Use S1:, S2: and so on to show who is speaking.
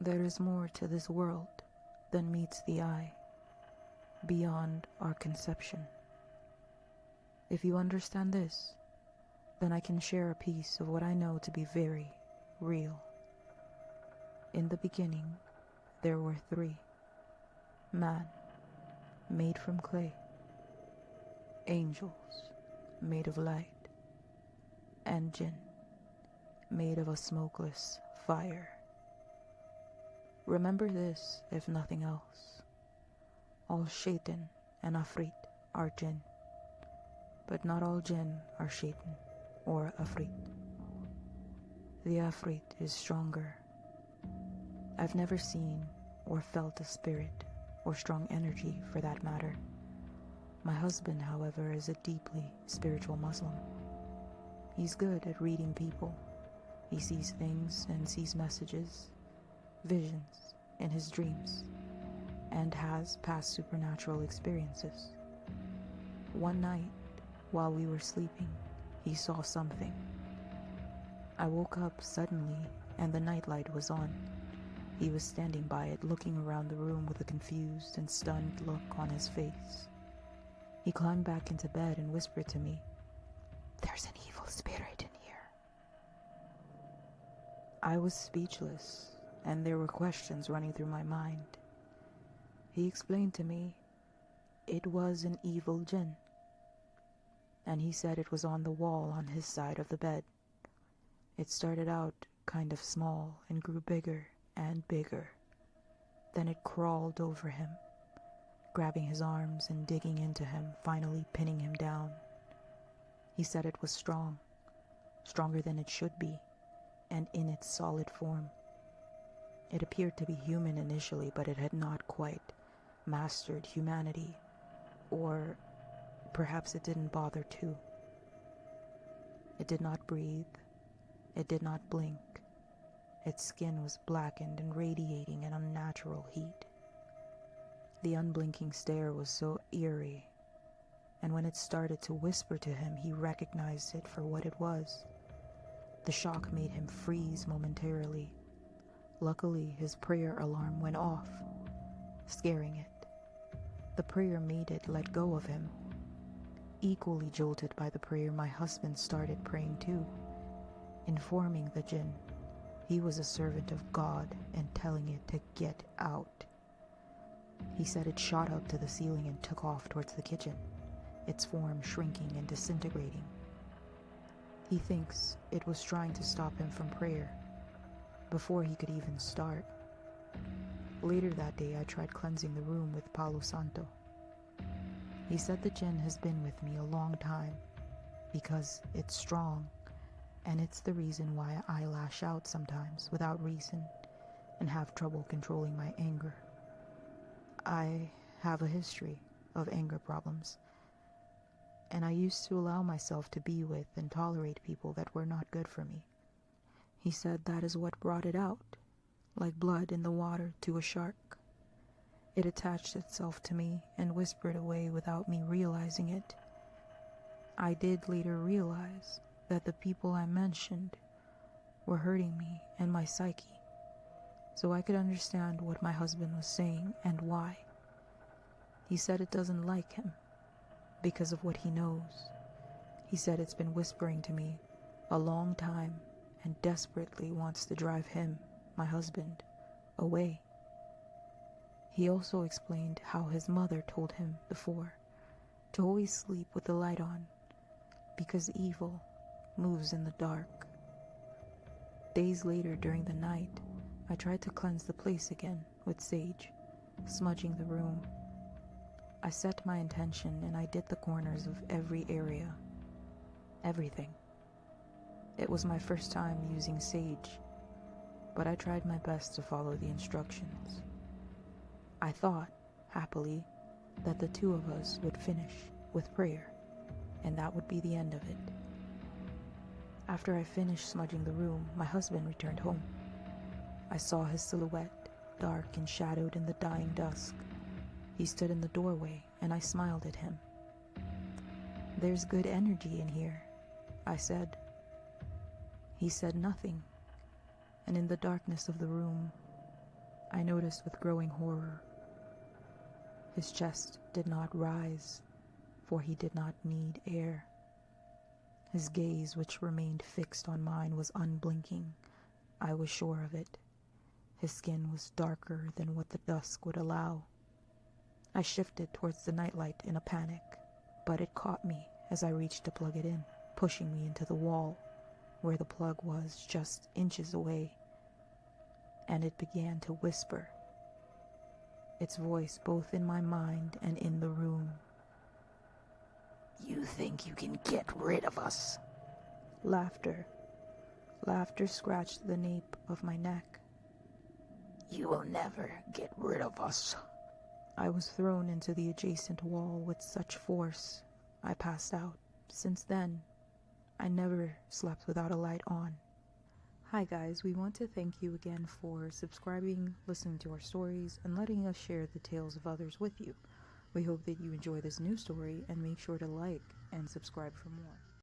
S1: There is more to this world than meets the eye, beyond our conception. If you understand this, then I can share a piece of what I know to be very real. In the beginning, there were three: man, made from clay; angels, made of light; and Jinn, made of a smokeless fire. Remember this, if nothing else. All shaitan and afrit are Jinn, but not all Jinn are shaitan or afrit. The afrit is stronger. I've never seen or felt a spirit, or strong energy for that matter. My husband, however, is a deeply spiritual Muslim. He's good at reading people. He sees things and sees messages, visions in his dreams, and has past supernatural experiences. One night, while we were sleeping, he saw something. I woke up suddenly and the nightlight was on. He was standing by it, looking around the room with a confused and stunned look on his face. He climbed back into bed and whispered to me, "There's an evil spirit in here." I was speechless, and there were questions running through my mind. He explained to me it was an evil Jinn, and he said it was on the wall on his side of the bed. It started out kind of small and grew bigger and bigger. Then it crawled over him, grabbing his arms and digging into him, finally pinning him down. He said it was strong, stronger than it should be, and in its solid form. It appeared to be human initially, but it had not quite mastered humanity, or perhaps it didn't bother to. It did not breathe. It did not blink. Its skin was blackened and radiating an unnatural heat. The unblinking stare was so eerie, and when it started to whisper to him, he recognized it for what it was. The shock made him freeze momentarily. Luckily, his prayer alarm went off, scaring it. The prayer made it let go of him. Equally jolted by the prayer, my husband started praying too, informing the Jinn he was a servant of God and telling it to get out. He said it shot up to the ceiling and took off towards the kitchen, its form shrinking and disintegrating. He thinks it was trying to stop him from prayer before he could even start. Later that day, I tried cleansing the room with Palo Santo. He said the Jinn has been with me a long time because it's strong, and it's the reason why I lash out sometimes without reason and have trouble controlling my anger. I have a history of anger problems, and I used to allow myself to be with and tolerate people that were not good for me. He said that is what brought it out, like blood in the water to a shark. It attached itself to me and whispered away without me realizing it. I did later realize that the people I mentioned were hurting me and my psyche, so I could understand what my husband was saying and why. He said it doesn't like him because of what he knows. He said it's been whispering to me a long time and desperately wants to drive him, my husband, away. He also explained how his mother told him before to always sleep with the light on because evil moves in the dark. Days later during the night, I tried to cleanse the place again with sage, smudging the room. I set my intention and I did the corners of every area, everything. It was my first time using sage, but I tried my best to follow the instructions. I thought, happily, that the two of us would finish with prayer, and that would be the end of it. After I finished smudging the room, my husband returned home. I saw his silhouette, dark and shadowed in the dying dusk. He stood in the doorway, and I smiled at him. "There's good energy in here," I said. He said nothing, and in the darkness of the room, I noticed with growing horror, his chest did not rise, for he did not need air. His gaze, which remained fixed on mine, was unblinking. I was sure of it. His skin was darker than what the dusk would allow. I shifted towards the nightlight in a panic, but it caught me as I reached to plug it in, pushing me into the wall, where the plug was just inches away, and it began to whisper, its voice both in my mind and in the room.
S2: You think you can get rid of us?
S1: Laughter. Laughter scratched the nape of my neck.
S2: You will never get rid of us.
S1: I was thrown into the adjacent wall with such force, I passed out. Since then, I never slept without a light on. Hi guys, we want to thank you again for subscribing, listening to our stories, and letting us share the tales of others with you. We hope that you enjoy this new story and make sure to like and subscribe for more.